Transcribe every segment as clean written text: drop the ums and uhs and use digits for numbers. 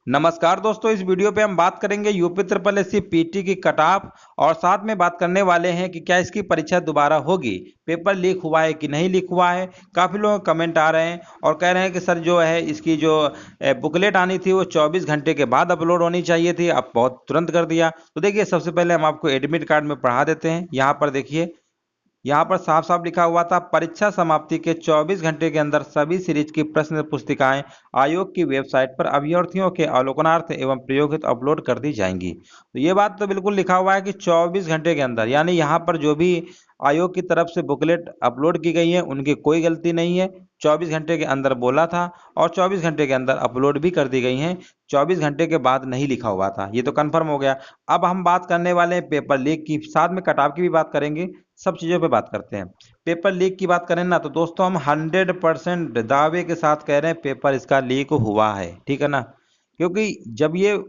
नमस्कार दोस्तों, इस वीडियो पे हम बात करेंगे यूपी ट्रिपल एससी पीटी की कट ऑफ और साथ में बात करने वाले हैं कि क्या इसकी परीक्षा दोबारा होगी, पेपर लीक हुआ है कि नहीं लीक हुआ है। काफ़ी लोग कमेंट आ रहे हैं और कह रहे हैं कि सर जो है इसकी जो बुकलेट आनी थी वो 24 घंटे के बाद अपलोड होनी चाहिए थी, अब बहुत तुरंत कर दिया। तो देखिए, सबसे पहले हम आपको एडमिट कार्ड में पढ़ा देते हैं। यहाँ पर देखिए, यहाँ पर साफ साफ लिखा हुआ था, परीक्षा समाप्ति के 24 घंटे के अंदर सभी सीरीज की प्रश्न पुस्तिकाएं आयोग की वेबसाइट पर अभ्यर्थियों के अवलोकनार्थ एवं प्रयोग हेतु अपलोड कर दी जाएंगी। तो ये बात तो बिल्कुल लिखा हुआ है कि 24 घंटे के अंदर, यानी यहाँ पर जो भी आयोग की तरफ से बुकलेट अपलोड की गई है उनकी कोई गलती नहीं है। 24 घंटे के अंदर बोला था और 24 घंटे के अंदर अपलोड भी कर दी गई हैं। 24 घंटे के बाद नहीं लिखा हुआ था, ये तो कंफर्म हो गया। अब हम बात करने वाले हैं पेपर लीक की, साथ में कटाव की भी बात करेंगे। सब चीज़ों पे बात करते हैं। पेपर लीक की बात करें ना, तो दोस्तों हम 100% दावे के साथ कह रहे हैं पेपर इसका लीक हुआ है, ठीक है ना। क्योंकि जब ये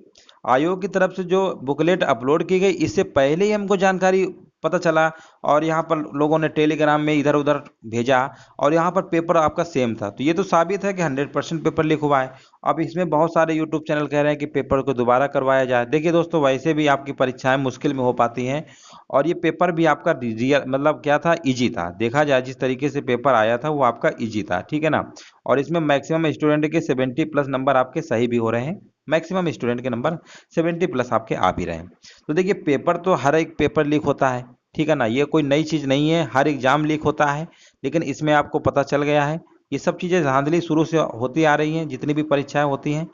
आयोग की तरफ से जो बुकलेट अपलोड की गई, इससे पहले ही हमको जानकारी पता चला और यहाँ पर लोगों ने टेलीग्राम में इधर उधर भेजा और यहाँ पर पेपर आपका सेम था। तो ये तो साबित है कि 100% पेपर लीक हुआ है। अब इसमें बहुत सारे यूट्यूब चैनल कह रहे हैं कि पेपर को दोबारा करवाया जाए। देखिए दोस्तों, वैसे भी आपकी परीक्षाएं मुश्किल में हो पाती हैं और ये पेपर भी आपका रियल मतलब क्या था, इजी था। देखा जाए जिस तरीके से पेपर आया था वो आपका इजी था, ठीक है ना। और इसमें मैक्सिमम स्टूडेंट के 70+ नंबर आपके सही भी हो रहे हैं। मैक्सिमम स्टूडेंट के नंबर 70+ आपके आ भी रहे हैं। तो देखिए, पेपर तो हर एक पेपर लीक होता है, ठीक है ना। ये कोई नई चीज़ नहीं है, हर एग्जाम लीक होता है। लेकिन इसमें आपको पता चल गया है। ये सब चीज़ें धांधली शुरू से होती आ रही हैं, जितनी भी परीक्षाएं होती हैं।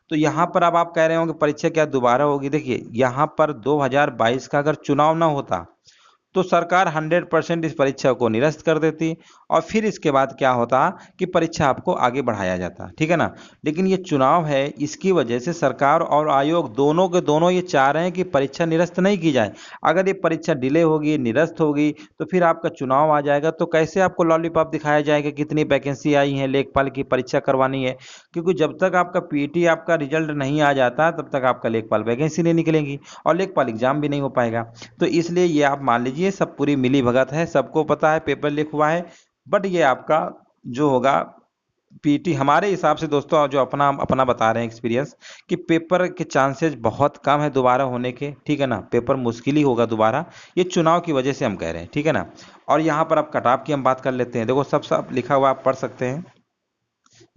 तो यहाँ पर अब आप कह रहे होंगे परीक्षा क्या दोबारा होगी। देखिए, यहाँ पर 2022 का अगर चुनाव ना होता तो सरकार 100% इस परीक्षा को निरस्त कर देती और फिर इसके बाद क्या होता कि परीक्षा आपको आगे बढ़ाया जाता, ठीक है ना। लेकिन ये चुनाव है, इसकी वजह से सरकार और आयोग दोनों के दोनों ये चाह रहे हैं कि परीक्षा निरस्त नहीं की जाए। अगर ये परीक्षा डिले होगी, निरस्त होगी, तो फिर आपका चुनाव आ जाएगा, तो कैसे आपको लॉलीपॉप दिखाया जाएगा कितनी वैकेंसी आई है, लेखपाल की परीक्षा करवानी है। क्योंकि जब तक आपका पीटी आपका रिजल्ट नहीं आ जाता तब तक आपका लेखपाल वैकेंसी नहीं निकलेंगी और लेखपाल एग्जाम भी नहीं हो पाएगा। तो इसलिए ये आप मान लीजिए सब पूरी मिली भगत है, सबको पता है पेपर लीक हुआ है। बट ये आपका जो होगा पीटी हमारे हिसाब से दोस्तों, जो अपना अपना बता रहे हैं एक्सपीरियंस, कि पेपर के चांसेस बहुत कम है दोबारा होने के, ठीक है ना। पेपर मुश्किल ही होगा दोबारा, ये चुनाव की वजह से हम कह रहे हैं, ठीक है ना। और यहाँ पर अब कट ऑफ की हम बात कर लेते हैं। देखो, सब सब लिखा हुआ आप पढ़ सकते हैं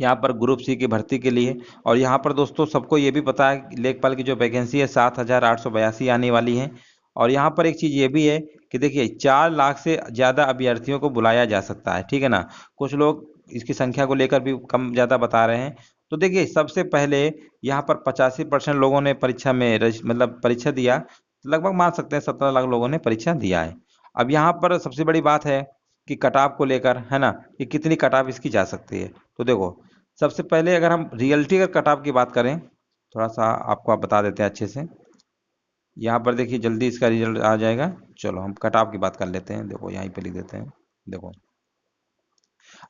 यहाँ पर ग्रुप सी की भर्ती के लिए। और यहाँ पर दोस्तों सबको ये भी पता है कि लेखपाल की जो वैकेंसी है 7,882 आने वाली है। और यहाँ पर एक चीज़ ये भी है कि देखिए, 4 लाख से ज़्यादा अभ्यर्थियों को बुलाया जा सकता है, ठीक है ना। कुछ लोग इसकी संख्या को लेकर भी कम ज़्यादा बता रहे हैं। तो देखिए, सबसे पहले यहाँ पर 85% लोगों ने परीक्षा में मतलब परीक्षा दिया। लगभग मान सकते हैं 17 लाख लोगों ने परीक्षा दिया है। अब यहाँ पर सबसे बड़ी बात है कि कटाव को लेकर, है ना, कि कितनी कटाव इसकी जा सकती है। तो देखो, सबसे पहले अगर हम रियलिटी का कटाव की बात करें, थोड़ा सा आपको आप बता देते हैं अच्छे से। यहाँ पर देखिए, जल्दी इसका रिजल्ट आ जाएगा। चलो हम कटाव की बात कर लेते हैं। देखो, यहीं पे लिख देते हैं। देखो,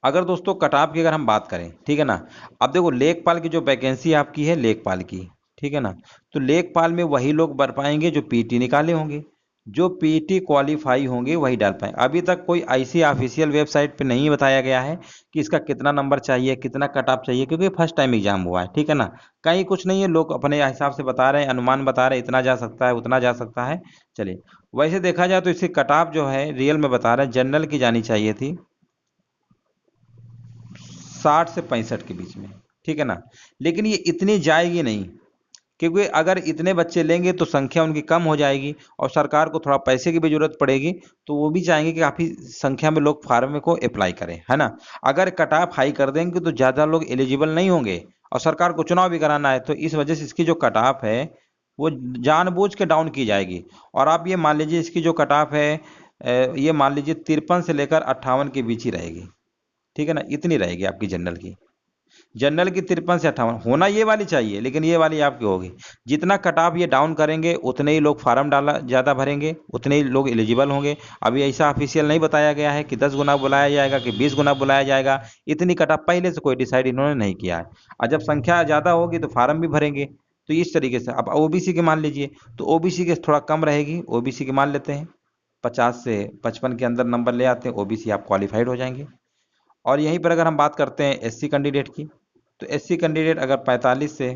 अगर दोस्तों कटाव की अगर हम बात करें, ठीक है ना। अब देखो, लेखपाल की जो वैकेंसी आपकी है लेखपाल की, ठीक है ना, तो लेखपाल में वही लोग भर पाएंगे जो पीटी निकाले होंगे। जो पीटी क्वालिफाई होंगे वही डाल पाएंगे। अभी तक कोई ऐसी ऑफिशियल वेबसाइट पे नहीं बताया गया है कि इसका कितना नंबर चाहिए, कितना कट ऑफ चाहिए, क्योंकि फर्स्ट टाइम एग्जाम हुआ है, ठीक है ना। कहीं कुछ नहीं है, लोग अपने हिसाब से बता रहे हैं, अनुमान बता रहे हैं, इतना जा सकता है, उतना जा सकता है। चलिए, वैसे देखा जाए तो इसकी कट ऑफ जो है रियल में बता रहे हैं, जनरल की जानी चाहिए थी 60 से 65 के बीच में, ठीक है ना। लेकिन ये इतनी जाएगी नहीं, क्योंकि अगर इतने बच्चे लेंगे तो संख्या उनकी कम हो जाएगी और सरकार को थोड़ा पैसे की भी जरूरत पड़ेगी। तो वो भी चाहेंगे कि काफ़ी संख्या में लोग फार्म को अप्लाई करें, है ना। अगर कट ऑफ हाई कर देंगे तो ज़्यादा लोग एलिजिबल नहीं होंगे और सरकार को चुनाव भी कराना है। तो इस वजह से इसकी जो कट ऑफ है वो जानबूझ के डाउन की जाएगी। और आप ये मान लीजिए इसकी जो कट ऑफ है, ये मान लीजिए 53 से लेकर 58 के बीच ही रहेगी, ठीक है ना। इतनी रहेगी आपकी जनरल की। जनरल की 53 से 58 होना ये वाली चाहिए, लेकिन ये वाली आपकी होगी। जितना कट ऑफ ये डाउन करेंगे उतने ही लोग फार्म डाला ज़्यादा भरेंगे, उतने ही लोग एलिजिबल होंगे। अभी ऐसा ऑफिशियल नहीं बताया गया है कि 10 गुना बुलाया जाएगा कि 20 गुना बुलाया जाएगा। इतनी कट ऑफ पहले से कोई डिसाइड इन्होंने नहीं किया है। और जब संख्या ज़्यादा होगी तो फार्म भी भरेंगे। तो इस तरीके से अब ओबीसी के मान लीजिए, तो ओबीसी के थोड़ा कम रहेगी। ओबीसी के मान लेते हैं 50 से 55 के अंदर नंबर ले आते हैं, ओबीसी आप क्वालिफाइड हो जाएंगे। और यहीं पर अगर हम बात करते हैं एससी कैंडिडेट की, तो एससी कैंडिडेट अगर 45 से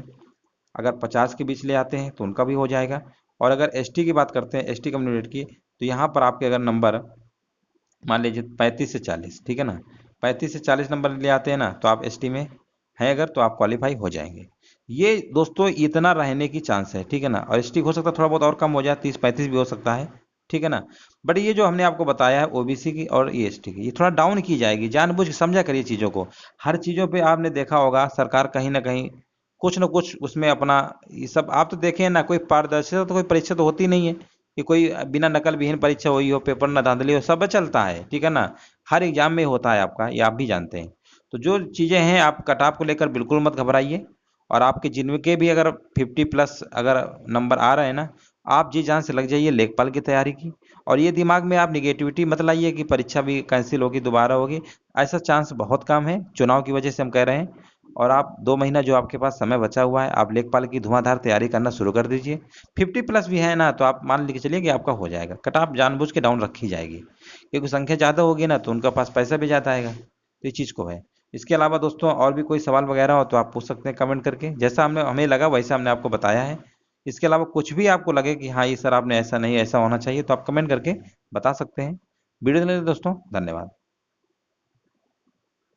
अगर 50 के बीच ले आते हैं तो उनका भी हो जाएगा। और अगर एसटी की बात करते हैं, एसटी कम्युनिटी की, तो यहाँ पर आपके अगर नंबर मान लीजिए 35 से 40, ठीक है ना, 35 से 40 नंबर ले आते हैं ना, तो आप एसटी में हैं अगर, तो आप क्वालिफाई हो जाएंगे। ये दोस्तों इतना रहने की चांस है, ठीक है ना। और एसटी हो सकता है थोड़ा बहुत और कम हो जाए, 30-35 भी हो सकता है, ठीक है ना। बट ये जो हमने आपको बताया है ओबीसी की और एसटी की, ये थोड़ा डाउन की जाएगी, जानबूझ के समझा करिए चीज़ों को। हर चीज़ों पे आपने देखा होगा सरकार कहीं ना कहीं कुछ ना कुछ उसमें अपना, ये सब आप तो देखें ना, कोई पारदर्शिता तो कोई परीक्षा तो होती नहीं है कि कोई बिना नकल विहीन परीक्षा हुई हो, पेपर न धांधली हो, सब चलता है, ठीक है ना। हर एग्जाम में होता है आपका, ये आप भी जानते हैं। तो जो चीज़ें हैं, आप कट ऑफ को लेकर बिल्कुल मत घबराइए। और आपके जिनके भी अगर 50+ अगर नंबर आ रहे हैं ना, आप जी जान से लग जाइए लेखपाल की तैयारी की। और ये दिमाग में आप निगेटिविटी मत लाइए कि परीक्षा भी कैंसिल होगी, दोबारा होगी। ऐसा चांस बहुत कम है, चुनाव की वजह से हम कह रहे हैं। और आप 2 महीना जो आपके पास समय बचा हुआ है, आप लेखपाल की धुआंधार तैयारी करना शुरू कर दीजिए। 50+ भी है ना, तो आप मान के चलिए कि आपका हो जाएगा। कट ऑफ जानबूझ के डाउन रखी जाएगी, क्योंकि संख्या ज़्यादा होगी ना, तो उनका पास पैसा भी ज़्यादा आएगा, तो ये चीज़ को है। इसके अलावा दोस्तों और भी कोई सवाल वगैरह हो तो आप पूछ सकते हैं कमेंट करके, जैसा हमें लगा वैसा हमने आपको बताया है। इसके अलावा कुछ भी आपको लगे कि हाँ ये सर आपने ऐसा नहीं, ऐसा होना चाहिए, तो आप कमेंट करके बता सकते हैं। वीडियो देखने के लिए दोस्तों धन्यवाद।